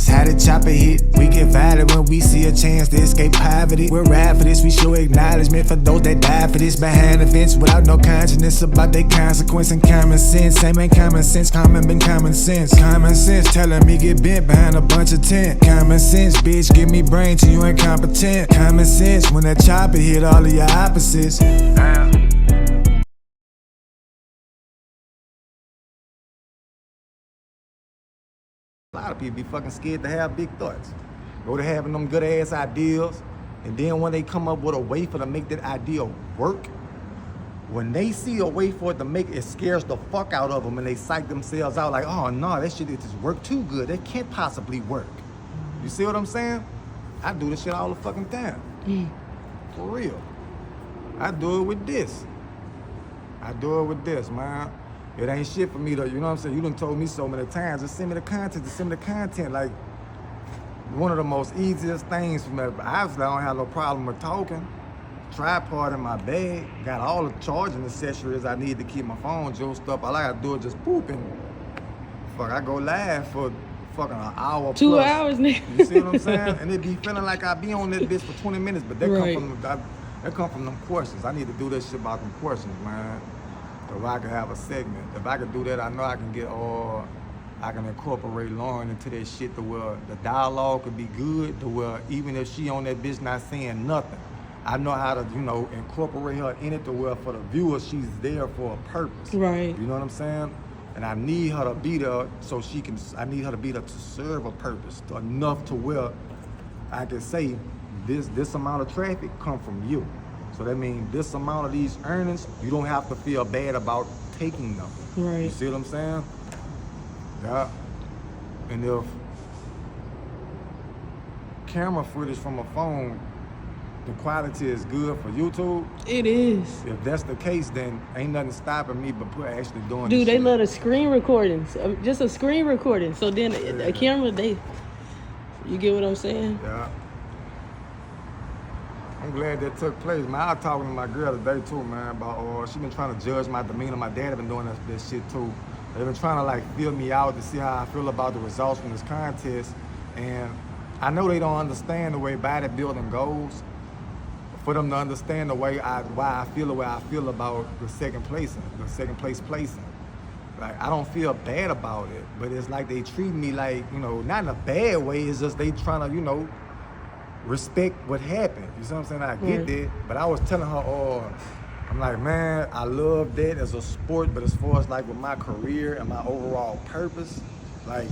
balance. How to chop a hit, we get violent when we see a chance to escape poverty. We're rap for this, we show acknowledgement for those that die for this. Behind the fence without no consciousness about their consequence and common sense. Same ain't common sense, common been common sense. Common sense telling me get bent behind a bunch of tent. Common sense, bitch, give me brain till you incompetent. Common sense when that chopper hit all of your opposites. Damn. A lot of people be fucking scared to have big thoughts. Go to having them good ass ideas, and then when they come up with a way for to make that idea work, when they see a way for it to make it, scares the fuck out of them, and they psych themselves out like, oh no, that shit just work too good. That can't possibly work. You see what I'm saying? I do this shit all the fucking time. For real. I do it with this. I do it with this, man. It ain't shit for me to, you know what I'm saying? You done told me so many times, just send me the content, just send me the content. Like, one of the most easiest things for me. Obviously, I don't have no problem with talking. Tripod in my bag, got all the charging accessories I need to keep my phone juiced up. All I gotta do is just poop and fuck, I go live for fucking an hour 2 plus. hours, nigga. You see what I'm saying? And it be feeling like I be on this bitch for 20 minutes, but that Right. come from them questions. I need to do this shit about them questions, man. So I can have a segment. If I can do that, I know I can get I can incorporate Lauren into that shit to where the dialogue could be good, to where even if she on that bitch not saying nothing, I know how to, you know, incorporate her in it to where for the viewer, she's there for a purpose. Right. You know what I'm saying? And I need her to be there so I need her to be there to serve a purpose, enough to where I can say, this amount of traffic come from you. So that means this amount of these earnings, you don't have to feel bad about taking them. Right. You see what I'm saying? Yeah. And if camera footage from a phone, the quality is good for YouTube. It is. If that's the case, then ain't nothing stopping me but actually doing Dude, this they shit. love the screen recordings. Just a screen recording. So then a camera, you get what I'm saying? Yeah. I'm glad that took place, man. I was talking to my girl today too, man, about she been trying to judge my demeanor. My dad been doing this shit too. They've been trying to like feel me out to see how I feel about the results from this contest. And I know they don't understand the way bodybuilding goes. For them to understand the way why I feel the way I feel about the second place placing. Like, I don't feel bad about it, but it's like they treat me like, you know, not in a bad way, it's just they trying to, you know, respect what happened. You see what I'm saying? I get that, but I was telling her, I'm like, man, I love that as a sport, but as far as like with my career and my overall purpose, like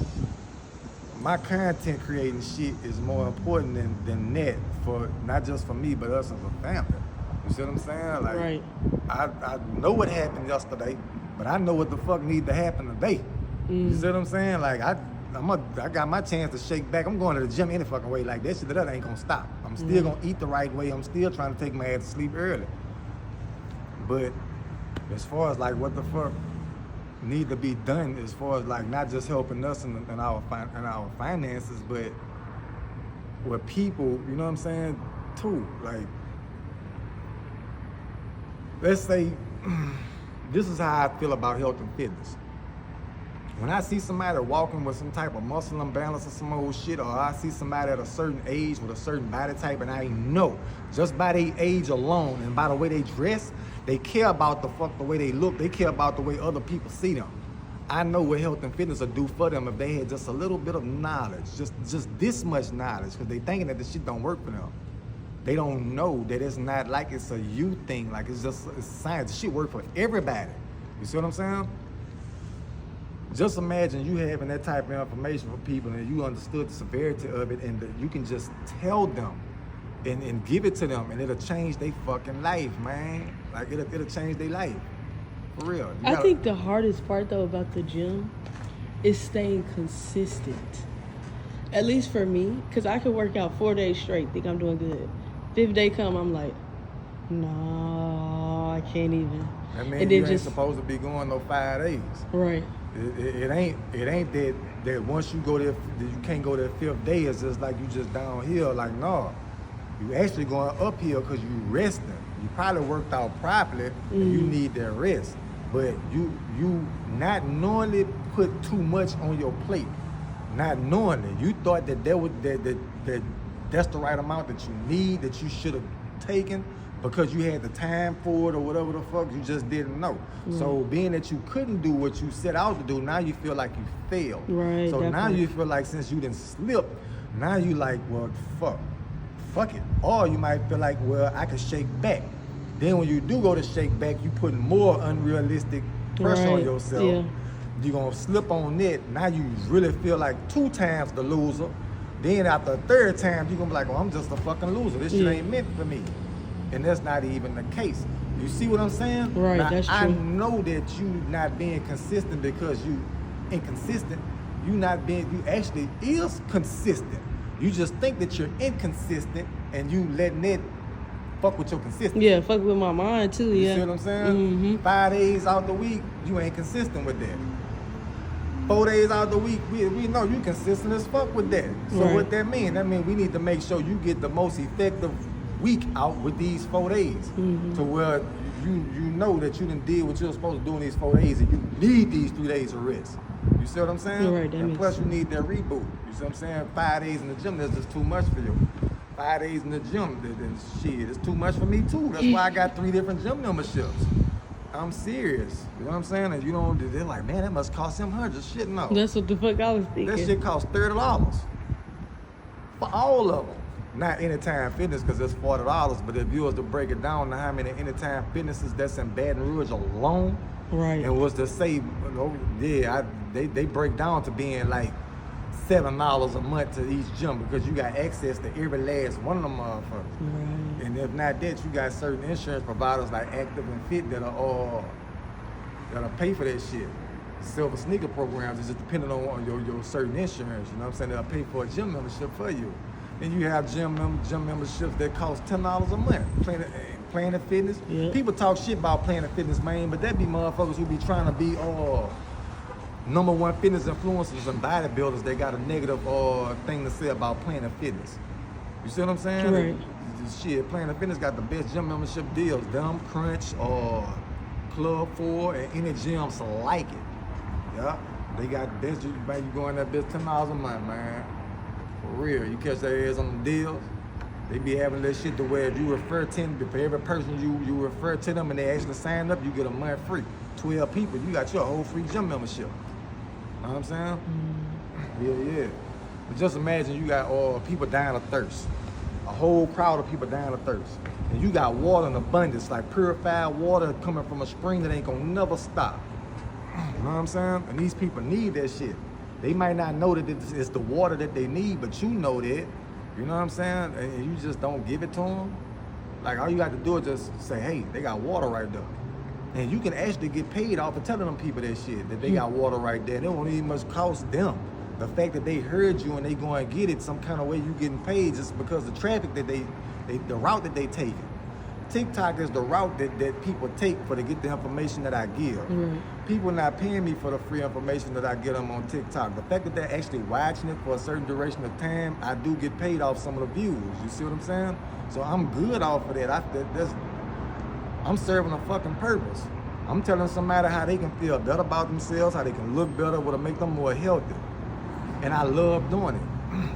my content creating shit is more important than that, for not just for me, but us as a family. You see what I'm saying? Like, Right. I know what happened yesterday, but I know what the fuck need to happen today. You see what I'm saying? Like, I got my chance to shake back. I'm going to the gym any fucking way. Like, that shit that ain't gonna stop. I'm still gonna eat the right way. I'm still trying to take my ass to sleep early. But as far as like what the fuck need to be done, as far as like not just helping us in our finances, but with people, you know what I'm saying, too. Like, let's say, this is how I feel about health and fitness. When I see somebody walking with some type of muscle imbalance or some old shit, or I see somebody at a certain age with a certain body type, and I know just by their age alone and by the way they dress, they care about the way they look. They care about the way other people see them. I know what health and fitness will do for them if they had just a little bit of knowledge, just this much knowledge, because they thinking that this shit don't work for them. They don't know that it's not like it's a you thing, like it's science. This shit work for everybody. You see what I'm saying? Just imagine you having that type of information for people and you understood the severity of it, and that you can just tell them and give it to them, and it'll change their fucking life, man. Like, it'll change their life. For real. I think the hardest part, though, about the gym is staying consistent. At least for me, because I could work out 4 days straight, think I'm doing good. 5th day come, I'm like, no, I can't even. I mean, you ain't supposed to be going no 5 days. Right. It ain't that once you go there, you can't go there 5th day. It's just like you just downhill. Like, no, you actually going uphill because you resting. You probably worked out properly, and you need that rest. But you not knowingly put too much on your plate. not knowing it. You thought that that's the right amount that you need, that you should have taken because you had the time for it or whatever the fuck, you just didn't know. So being that you couldn't do what you set out to do, now you feel like you failed. Right. So definitely. now you feel like since you didn't slip, now you like, well, fuck it. Or you might feel like, well, I can shake back. Then when you do go to shake back, you put more unrealistic pressure on yourself. Yeah. You're gonna slip on it. Now you really feel like 2 times the loser. Then after a 3rd time, you're gonna be like, well, I'm just a fucking loser. This shit ain't meant for me. And that's not even the case. You see what I'm saying? Right, now, that's true. I know that you not being consistent because you inconsistent. You actually is consistent. You just think that you're inconsistent and you letting it fuck with your consistency. Yeah, fuck with my mind too, You yeah. see what I'm saying? 5 days out the week, you ain't consistent with that. 4 days out the week, we know you consistent as fuck with that. So Right. what that mean? That mean we need to make sure you get the most effective week out with these 4 days. To where you know that you done did what you're supposed to do in these 4 days and you need these 3 days of rest. You see what I'm saying? You're right, that and makes plus you sense. need that reboot. You see what I'm saying? 5 days in the gym, that's just too much for you. 5 days in the gym, then shit, it's too much for me too. That's why I got 3 different gym memberships. I'm serious. You know what I'm saying? And you know, they're like, man, that must cost him hundreds. Shit, no. That's what the fuck I was thinking. That shit costs $30 for all of them. Not Anytime Fitness because it's $40, but if you was to break it down to how many Anytime Fitnesses that's in Baton Rouge alone, Right. and was to say, they break down to being like $7 a month to each gym because you got access to every last one of them motherfuckers. Right. And if not that, you got certain insurance providers like Active and Fit that'll pay for that shit. Silver sneaker programs is just depending on your certain insurance. You know what I'm saying? They'll pay for a gym membership for you. Then you have gym memberships that cost $10 a month. Planet Fitness. Yep. People talk shit about Planet Fitness, man, but that be motherfuckers who be trying to be #1 fitness influencers and bodybuilders. They got a negative thing to say about Planet Fitness. You see what I'm saying? Right. Shit, Planet Fitness got the best gym membership deals. Them, Crunch, Club 4, and any gyms like it. Yeah, they got best. You go in that bitch $10 a month, man. For real, you catch their ass on the deals. They be having that shit to where if you refer 10, for every person you refer to them and they actually sign up, you get a month free. 12 people, you got your whole free gym membership. Know what I'm saying? Yeah. But just imagine you got people dying of thirst. A whole crowd of people dying of thirst. And you got water in abundance, like purified water coming from a spring that ain't gonna never stop. You know what I'm saying? And these people need that shit. They might not know that it's the water that they need, but you know that. You know what I'm saying? And you just don't give it to them. Like, all you got to do is just say, hey, they got water right there. And you can actually get paid off for telling them people that shit, that they got water right there. It won't even much cost them. The fact that they heard you and they go and get it some kind of way you getting paid just because the traffic that the route that they take. TikTok is the route that people take to get the information that I give. People not paying me for the free information that I get them on TikTok. The fact that they're actually watching it for a certain duration of time, I do get paid off some of the views. You see what I'm saying? So I'm good off of that. I'm serving a fucking purpose. I'm telling somebody how they can feel better about themselves, how they can look better, what'll make them more healthy. And I love doing it.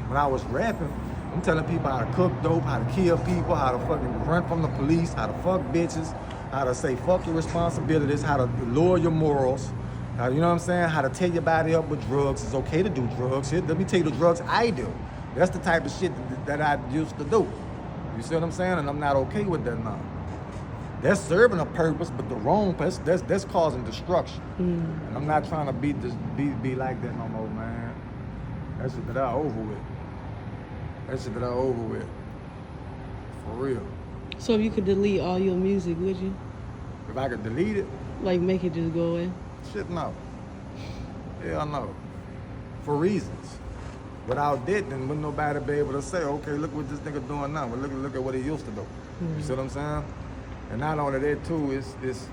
When I was rapping, I'm telling people how to cook dope, how to kill people, how to fucking run from the police, how to fuck bitches, how to say fuck your responsibilities, how to lower your morals, you know what I'm saying? How to tear your body up with drugs. It's okay to do drugs. Here, let me tell you the drugs I do. That's the type of shit that I used to do. You see what I'm saying? And I'm not okay with that now. That's serving a purpose, but the wrong purpose, that's causing destruction. And I'm not trying to be like that no more, man. That shit that I over with. For real. So if you could delete all your music, would you? If I could delete it, Like make it just go away? shit, no. Hell no. For reasons. Without that, then wouldn't nobody be able to say, okay, look what this nigga doing now. But look at what he used to do. You see what I'm saying? And not only that too, it's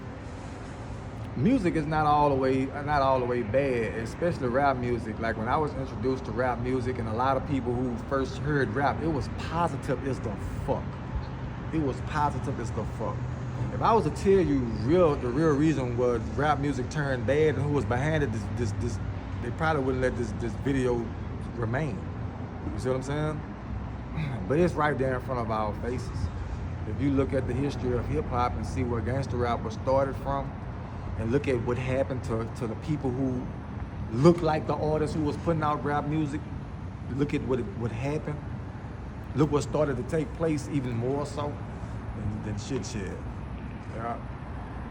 music is not all the way bad, especially rap music. Like when I was introduced to rap music, and a lot of people who first heard rap, it was positive as the fuck. It was positive as the fuck. If I was to tell you the real reason was rap music turned bad and who was behind it, they probably wouldn't let this video remain. You see what I'm saying? But it's right there in front of our faces. If you look at the history of hip hop and see where gangster rap was started from, and look at what happened to the people who look like the artists who was putting out rap music, look at what happened. Look what started to take place even more so than shit. Yeah.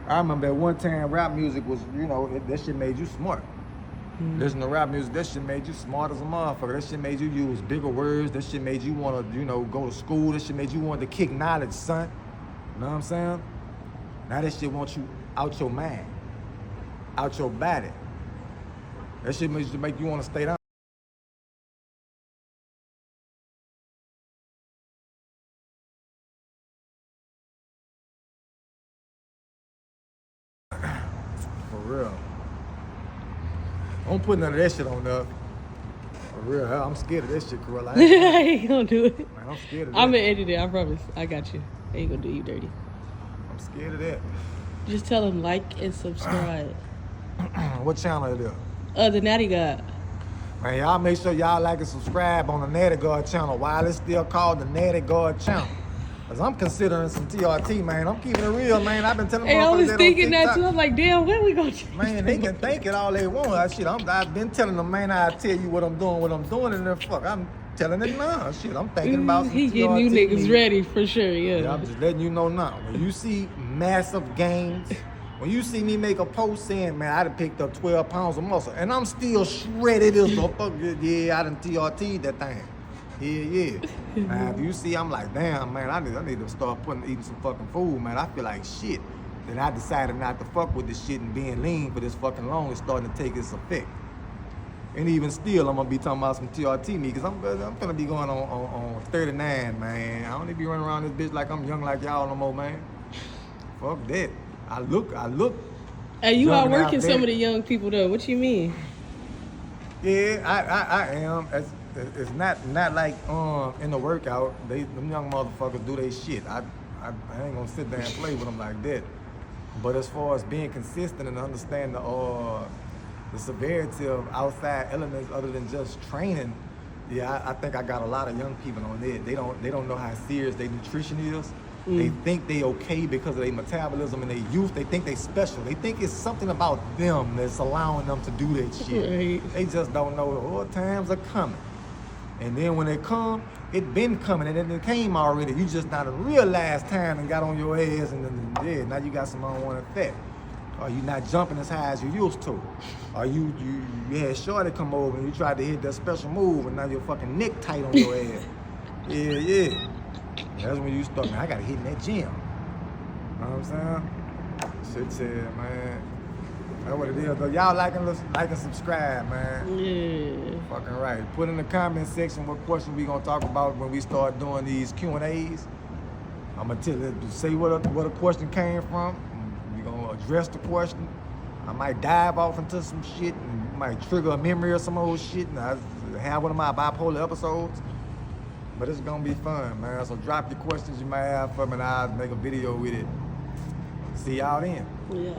I remember at one time rap music was, that shit made you smart. Listen to rap music, that shit made you smart as a motherfucker. That shit made you use bigger words. That shit made you want to, go to school. That shit made you want to kick knowledge, son. You know what I'm saying? Now that shit wants you out your mind, out your body. That shit make you want to stay down. For real. Don't put none of that shit on there. For real, I'm scared of that shit, Corella. I ain't gonna do it. Man, I'm scared of that. I'm gonna edit it, I promise. I got you. I ain't gonna do you dirty. I'm scared of that. Just tell them like and subscribe. What channel it is? The Natty God. Man, y'all make sure y'all like and subscribe on the Natty God channel while it's still called the Natty God channel. Cause I'm considering some TRT, man. I'm keeping it real, man. I've been telling Hey, I was that thinking on that too. I'm like, damn, when we gonna change? Man, they can think it all they want. I've been telling them, man, I'll tell you what I'm doing, and then fuck, I'm telling it now. Shit, I'm thinking about some He getting TRT you niggas music. ready for sure, yeah. I'm just letting you know now. When you see massive gains, when you see me make a post saying, man, I done picked up 12 pounds of muscle, and I'm still shredded as a fuck. Yeah, I done TRT'd that thing. Yeah. Now, if you see, I'm like, damn, man, I need to start eating some fucking food, man. I feel like shit. Then I decided not to fuck with this shit and being lean for this fucking long is starting to take its effect. And even still, I'm gonna be talking about some TRT me, because I'm gonna be going on 39, man. I don't need to be running around this bitch like I'm young like y'all no more, man. Fuck that. I look. Hey, you young out working out there. some of the young people though. What you mean? Yeah, I am. It's not like in the workout. Them young motherfuckers do they shit. I ain't gonna sit there and play with them like that. But as far as being consistent and understanding the severity of outside elements other than just training, yeah, I think I got a lot of young people on there. They don't know how serious their nutrition is. They think they okay because of their metabolism and their youth. They think they special. They think it's something about them that's allowing them to do that shit. Right. They just don't know the hard times are coming. And then when they come, it been coming and then it came already. You just not realized time and got on your ass and then now you got some unwanted fat. Or you not jumping as high as you used to. Or you had Shorty come over and you tried to hit that special move and now your fucking neck tight on your ass. Yeah. That's when you start, man, I gotta hit in that gym. You know what I'm saying? Shit, man. That's what it is, though. Y'all like and subscribe, man. Yeah. Fucking right. Put in the comment section what question we gonna talk about when we start doing these Q&As. I'm gonna tell you, say what a question came from. We gonna address the question. I might dive off into some shit and might trigger a memory of some old shit and I have one of my bipolar episodes. But it's gonna be fun, man. So drop your questions you might have for me and I'll make a video with it. See y'all then. Yeah.